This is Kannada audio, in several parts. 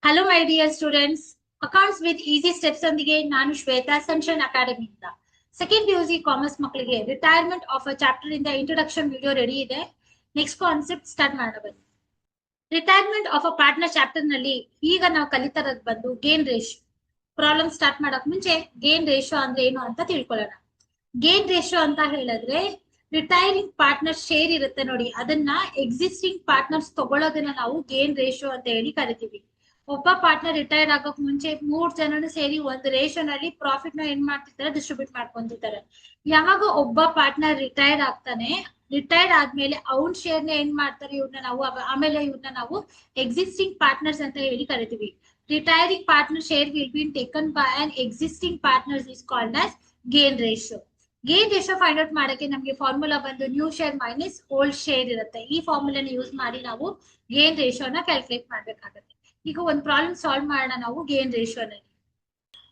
Hello my dear students, accounts with easy steps ಒಂದಿಗೆ ನಾನು ಶ್ವೇತಾ, ಸನ್ಶೈನ್ ಅಕಾಡೆಮಿಯಿಂದ ಸೆಕೆಂಡ್ PUC ಕಾಮರ್ಸ್ ಮಕ್ಕಳಿಗೆ ರಿಟೈರ್ಮೆಂಟ್ ಆಫ್ ಅ ಚಾಪ್ಟರ್ ಇಂದ ಇಂಟ್ರೊಡಕ್ಷನ್ ವಿಡಿಯೋ ರೆಡಿ ಇದೆ. ನೆಕ್ಸ್ಟ್ ಕಾನ್ಸೆಪ್ಟ್ ಸ್ಟಾರ್ಟ್ ಮಾಡೋಣ ಬನ್ನಿ. Retirement of a partner chapter ನಲ್ಲಿ ಈಗ ನಾವು ಕಲಿತರದ್ ಬಂದು ಗೇನ್ ರೇಷಿಯೋ. ಪ್ರಾಬ್ಲಮ್ ಸ್ಟಾರ್ಟ್ ಮಾಡಕ್ ಮುಂಚೆ ಗೇನ್ ರೇಷಿಯೋ ಅಂದ್ರೆ ಏನು ಅಂತ ತಿಳ್ಕೊಳ್ಳೋಣ. ಗೇನ್ ರೇಷಿಯೋ ಅಂತ ಹೇಳಿದ್ರೆ ರಿಟೈರಿಂಗ್ ಪಾರ್ಟ್ನರ್ ಶೇರ್ ಇರುತ್ತೆ ನೋಡಿ, ಅದನ್ನ ಎಕ್ಸಿಸ್ಟಿಂಗ್ ಪಾರ್ಟ್ನರ್ಸ್ ತಗೊಳ್ಳೋದನ್ನ ನಾವು ಗೇನ್ ರೇಷಿಯೋ ಅಂತ ಹೇಳಿ ಕರಿತೀವಿ. ಒಬ್ಬ ಪಾರ್ಟ್ನರ್ ರಿಟೈರ್ ಆಗಕ್ ಮುಂಚೆ 3 ಜನನು ಸೇರಿ ಒಂದು ರೇಷಿಯೋನಲ್ಲಿ ಪ್ರಾಫಿಟ್ ನ ಏನ್ ಮಾಡ್ತಿರ್ತಾರೆ, ಡಿಸ್ಟ್ರಿಬ್ಯೂಟ್ ಮಾಡ್ಕೊಂತಿರ್ತಾರೆ. ಯಾವಾಗ ಒಬ್ಬ ಪಾರ್ಟ್ನರ್ ರಿಟೈರ್ ಆಗ್ತಾನೆ, ರಿಟೈರ್ ಆದ್ಮೇಲೆ ಅವ್ನ್ ಶೇರ್ ನ ಏನ್ ಮಾಡ್ತಾರೆ, ಇವ್ರನ್ನ ನಾವು ಆಮೇಲೆ ಇವ್ರನ್ನ ನಾವು ಎಕ್ಸಿಸ್ಟಿಂಗ್ ಪಾರ್ಟ್ನರ್ಸ್ ಅಂತ ಹೇಳಿ ಕರಿತೀವಿ. Retiring partner share will be taken by an existing partners is called as gain ratio. Gain ratio find out ಮಾಡಕ್ಕೆ ನಮಗೆ ಫಾರ್ಮುಲಾ ಬಂದು new share minus old share ಇರುತ್ತೆ. ಈ ಫಾರ್ಮುಲಾನ ಯೂಸ್ ಮಾಡಿ ನಾವು ಗೇನ್ ರೇಷಿಯೋನ ಕ್ಯಾಲ್ಕುಲೇಟ್ ಮಾಡ್ಬೇಕಾಗುತ್ತೆ. ಈಗ ಒಂದು ಪ್ರಾಬ್ಲಮ್ ಸಾಲ್ವ್ ಮಾಡೋಣ ನಾವು ಗೇನ್ ರೇಷಿಯೋನಲ್ಲಿ.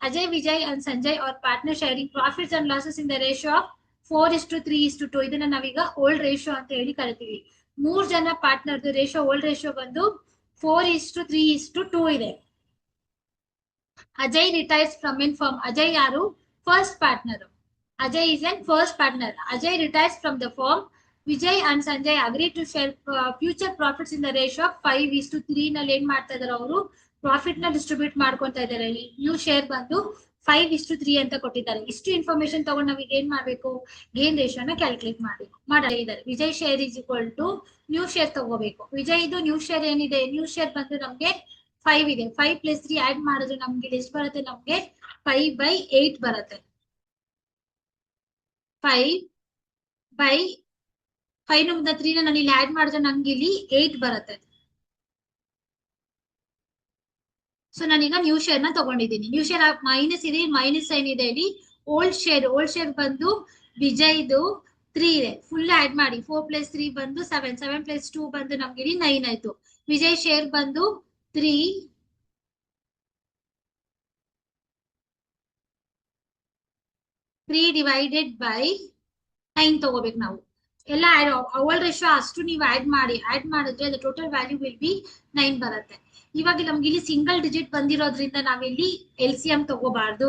ಅಜಯ್, ವಿಜಯ್ ಅಂಡ್ ಸಂಜಯ್ ಅವ್ರ partner sharing profits and losses in the ratio of 4:3:2. ಇದನ್ನ ನಾವೀಗ ಓಲ್ಡ್ ರೇಷಿಯೋ ಅಂತ ಹೇಳಿ ಕರಿತೀವಿ. 3 ಜನ ಪಾರ್ಟ್ನರ್ದು ರೇಷಿಯೋ ಓಲ್ಡ್ ರೇಷಿಯೋ ಬಂದು 4:3:2 ಇದೆ. Ajay retires from in firm. Ajay ಯಾರು? First partner. Ajay is an first partner. Ajay retires from the firm. Vijay and Sanjay agree to share future profits in the ratio of 5:3 ನಲ್ಲಿ ಏನ್ ಮಾಡ್ತಾ ಇದಾರೆ, ಅವರು ಪ್ರಾಫಿಟ್ ನ ಡಿಸ್ಟ್ರಿಬ್ಯೂಟ್ ಮಾಡ್ಕೊಂತಾ ಇದಾರೆ. ನ್ಯೂ ಶೇರ್ ಬಂದು 5:3 ಅಂತ ಕೊಟ್ಟಿದ್ದಾರೆ. ಇಷ್ಟು ಇನ್ಫಾರ್ಮೇಶನ್ ತಗೊಂಡು ನಾವೀಗ ಏನ್ ಮಾಡ್ಬೇಕು, ಗೇನ್ ರೇಷಿಯೋನ ಕ್ಯಾಲ್ಕುಲೇಟ್ ಮಾಡ್ಬೇಕು. ಮಾಡಿದ್ದಾರೆ. Vijay share is equal to new share ತಗೋಬೇಕು. ವಿಜಯ್ ಇದು ನ್ಯೂ ಶೇರ್ ಏನಿದೆ, ನ್ಯೂ ಶೇರ್ ಬಂದು ನಮ್ಗೆ 5 ಇದೆ. 5 + 3 ಆಡ್ ಮಾಡಿದ್ರೆ ನಮ್ಗೆ ಎಷ್ಟು ಬರುತ್ತೆ, ನಮ್ಗೆ 5/8 ಬರುತ್ತೆ. 5/5 ನ 3 ನಾನು ಇಲ್ಲಿ ಆಡ್ ಮಾಡಿದ್ರೆ ನಂಗೆ ಇಲ್ಲಿ 8 ಬರುತ್ತೆ. ಸೊ ನಾನೀಗ ನ್ಯೂ ಶೇರ್ ನ ತಗೊಂಡಿದ್ದೀನಿ. ನ್ಯೂ ಶೇರ್ ಮೈನಸ್ ಇದೆ, ಮೈನಸ್ ಸೈನ್ ಇದೆ ಇಲ್ಲಿ. ಓಲ್ಡ್ ಶೇರ್ ಬಂದು ವಿಜಯ್ದು 3 ಇದೆ. ಫುಲ್ ಆಡ್ ಮಾಡಿ 4 + 3 ಬಂದು 7, 7 + 2 ಬಂದು ನಮ್ಗೆ ಇಲ್ಲಿ 9 ಆಯ್ತು. ವಿಜಯ್ ಶೇರ್ ಬಂದು 3 ಡಿವೈಡೆಡ್ ಬೈ 9 ತಗೋಬೇಕು ನಾವು. ಎಲ್ಲ ಓಲ್ಡ್ ರೇಷಿಯೋ ಅಷ್ಟು ನೀವು ಆಡ್ ಮಾಡಿದ್ರೆ the total value will be 9 ಬರುತ್ತೆ. ಇವಾಗ ನಮ್ಗೆ ಇಲ್ಲಿ ಸಿಂಗಲ್ ಡಿಜಿಟ್ ಬಂದಿರೋದ್ರಿಂದ ನಾವಿಲ್ಲಿ LCM ತಗೋಬಾರ್ದು.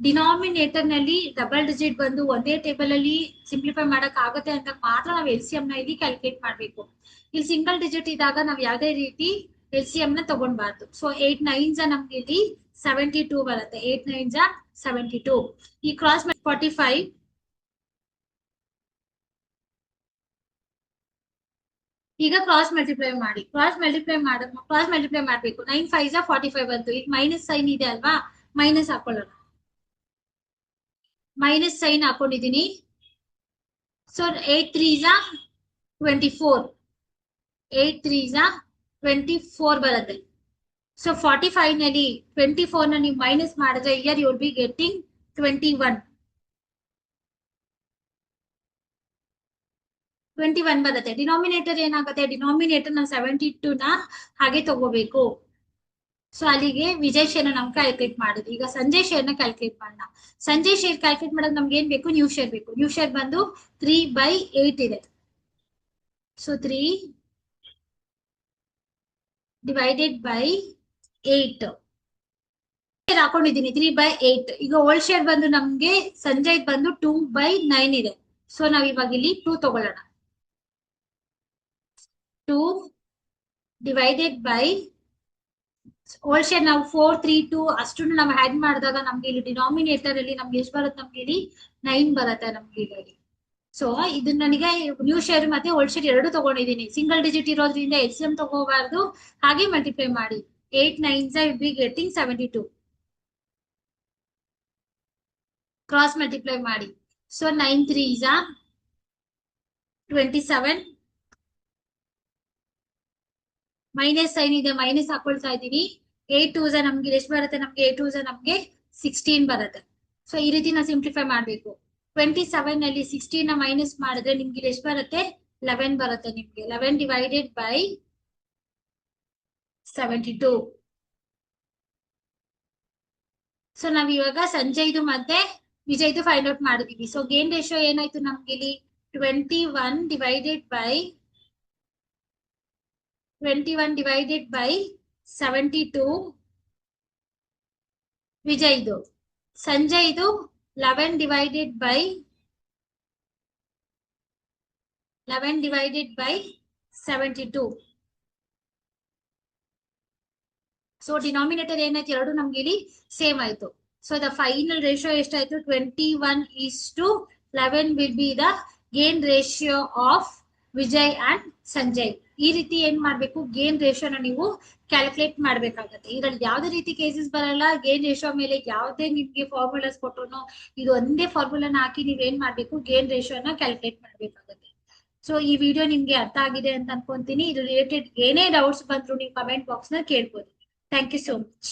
ಡಿನಾಮಿನೇಟರ್ ನಲ್ಲಿ ಡಬಲ್ ಡಿಜಿಟ್ ಬಂದು ಒಂದೇ ಟೇಬಲ್ ಅಲ್ಲಿ ಸಿಂಪ್ಲಿಫೈ ಮಾಡಕ್ ಆಗುತ್ತೆ ಅಂತ ಮಾತ್ರ ನಾವು LCM ನ ಇಲ್ಲಿ ಕ್ಯಾಲ್ಕುಲೇಟ್ ಮಾಡ್ಬೇಕು. ಇಲ್ಲಿ ಸಿಂಗಲ್ ಡಿಜಿಟ್ ಇದ್ದಾಗ ನಾವ್ ಯಾವ್ದೇ ರೀತಿ LCM ನ ತಗೊಂಡ್ಬಾರ್ದು. ಸೊ 8 9s ನಮ್ಗೆ ಇಲ್ಲಿ 72 ಬರುತ್ತೆ. 8 9s 72. ಈ ಕ್ರಾಸ್ 45. ಈಗ ಕ್ರಾಸ್ ಮಲ್ಟಿಪ್ಲೈ ಮಾಡ್ಬೇಕು. 9 5s 45 ಬಂತು. ಈಗ ಮೈನಸ್ ಸೈನ್ ಇದೆ ಅಲ್ವಾ, ಮೈನಸ್ ಹಾಕೊಳ್ಳೋಣ. Minus sine ಹಾಕೊಂಡಿದೀನಿ. So 8 3s 24. 8 3s 24 ಬರುತ್ತೆ. ಸೊ 45 ನಲ್ಲಿ 24 ನ ನೀವು ಮೈನಸ್ ಮಾಡಿದ್ರೆ here you will be getting 21 ಬರುತ್ತೆ. ಡಿನಾಮಿನೇಟರ್ ಏನಾಗುತ್ತೆ, ಡಿನಾಮಿನೇಟರ್ ನಾವು 72 ನ ಹಾಗೆ ತಗೋಬೇಕು. ಸೊ ಅಲ್ಲಿಗೆ ವಿಜಯ್ ಶೇರ್ ನಾವು ಕ್ಯಾಲ್ಕುಲೇಟ್ ಮಾಡಿದ್ವಿ. ಈಗ ಸಂಜಯ್ ಶೇರ್ ನ ಕ್ಯಾಲ್ಕುಲೇಟ್ ಮಾಡೋಣ. ಸಂಜಯ್ ಶೇರ್ ಕ್ಯಾಲ್ಕುಲೇಟ್ ಮಾಡೋದು ನಮ್ಗೆ ಏನ್ ಬೇಕು, ನ್ಯೂ ಶೇರ್ ಬೇಕು. ನ್ಯೂ ಶೇರ್ ಬಂದು 3/8 ಇದೆ. ಸೊ 3 ಡಿವೈಡೆಡ್ ಬೈ 8 ಹಾಕೊಂಡಿದ್ದೀನಿ. 3/8. ಈಗ ಓಲ್ಡ್ ಶೇರ್ ಬಂದು ನಮ್ಗೆ ಸಂಜಯ್ ಬಂದು 2/9 ಇದೆ. ಸೊ ನಾವ್ ಇವಾಗ ಇಲ್ಲಿ 2 ತಗೊಳ್ಳೋಣ. 2 ಡಿವೈಡೆಡ್ ಬೈ ಓಲ್ಡ್ ಶೇರ್ ನಾವು 4 3 2 ಅಷ್ಟನ್ನು ನಾವು ಆಡ್ ಮಾಡಿದಾಗ ನಮ್ಗೆ ಇಲ್ಲಿ ಡಿನಾಮಿನೇಟರ್ ಅಲ್ಲಿ ನಮ್ಗೆ ಎಷ್ಟು ಬರುತ್ತೆ, ನಮ್ಗೆ ಇಲ್ಲಿ 9 ಬರುತ್ತೆ ನಮ್ಗೆ ಇಲ್ಲಿ. ಸೊ ಇದನ್ನ ನನಗೆ ನ್ಯೂ ಶೇರ್ ಮತ್ತೆ ಓಲ್ಡ್ ಶೇರ್ ಎರಡು ತಗೊಂಡಿದ್ದೀನಿ. ಸಿಂಗಲ್ ಡಿಜಿಟ್ ಇರೋದ್ರಿಂದ LCM ತಗೋಬಾರ್ದು, ಹಾಗೆ ಮಲ್ಟಿಪ್ಲೈ ಮಾಡಿ. 8 9s will be getting 72. Cross multiply ಮಾಡಿ. So 9 3s 27. ಮೈನಸ್ ಸೈನ್ ಇದೆ, ಮೈನಸ್ ಹಾಕೊಳ್ತಾ ಇದ್ದೀನಿ. 8 2s ನಮ್ಗೆ ಎಷ್ಟು ಬರುತ್ತೆ, ನಮ್ಗೆ 8 2s ನಮ್ಗೆ 16 ಬರುತ್ತೆ. ಸೊ ಈ ರೀತಿ ನಾವು ಸಿಂಪ್ಲಿಫೈ ಮಾಡ್ಬೇಕು. 27 ನಲ್ಲಿ 16 ನ ಮೈನಸ್ ಮಾಡಿದ್ರೆ ನಿಮ್ಗೆ ಎಷ್ಟು ಬರುತ್ತೆ, 11 ಬರುತ್ತೆ. ನಿಮ್ಗೆ 11 ಡಿವೈಡೆಡ್ ಬೈ 72. ಸೊ ನಾವ್ ಇವಾಗ ಸಂಜಯ್ದು ಮತ್ತೆ ವಿಜಯ್ದು ಫೈಂಡ್ ಔಟ್ ಮಾಡಿದೀವಿ. ಸೊ ಗೇನ್ ರೇಷಿಯೋ ಏನಾಯ್ತು ನಮ್ಗೆ ಇಲ್ಲಿ 21 divided by 72 ವಿಜಯ್ದು. ಸಂಜಯ್ದು 11 divided by 72. So denominator ಏನಾಯ್ತು, ಎರಡು ನಮ್ಗೆ ಇಲ್ಲಿ ಸೇಮ್ ಆಯ್ತು. ಸೊ ದ ಫೈನಲ್ ರೇಷಿಯೋ ಎಷ್ಟಾಯ್ತು, 21:11 will be the gain ratio of Vijay and Sanjay. ಈ ರೀತಿ ಏನ್ ಮಾಡ್ಬೇಕು, ಗೇನ್ ರೇಷಿಯೋನ ನೀವು ಕ್ಯಾಲ್ಕುಲೇಟ್ ಮಾಡ್ಬೇಕಾಗತ್ತೆ. ಇದ್ರಲ್ಲಿ ಯಾವ್ದೇ ರೀತಿ ಕೇಸಸ್ ಬರಲ್ಲ. ಗೇನ್ ರೇಷಿಯೋ ಮೇಲೆ ಯಾವ್ದೇ ನಿಮ್ಗೆ ಫಾರ್ಮುಲಾಸ್ ಕೊಟ್ಟರು ಇದು ಒಂದೇ ಫಾರ್ಮುಲಾನ ಹಾಕಿ ನೀವ್ ಏನ್ ಮಾಡ್ಬೇಕು, ಗೇನ್ ರೇಷಿಯೋನ ಕ್ಯಾಲ್ಕುಲೇಟ್ ಮಾಡ್ಬೇಕಾಗತ್ತೆ. ಸೊ ಈ ವಿಡಿಯೋ ನಿಮ್ಗೆ ಅರ್ಥ ಆಗಿದೆ ಅಂತ ಅನ್ಕೊಂತೀನಿ. ಇದು ರಿಲೇಟೆಡ್ ಏನೇ ಡೌಟ್ಸ್ ಬಂದ್ರು ನೀವು ಕಮೆಂಟ್ ಬಾಕ್ಸ್ ನ ಕೇಳ್ಬೋದು. Thank you so much.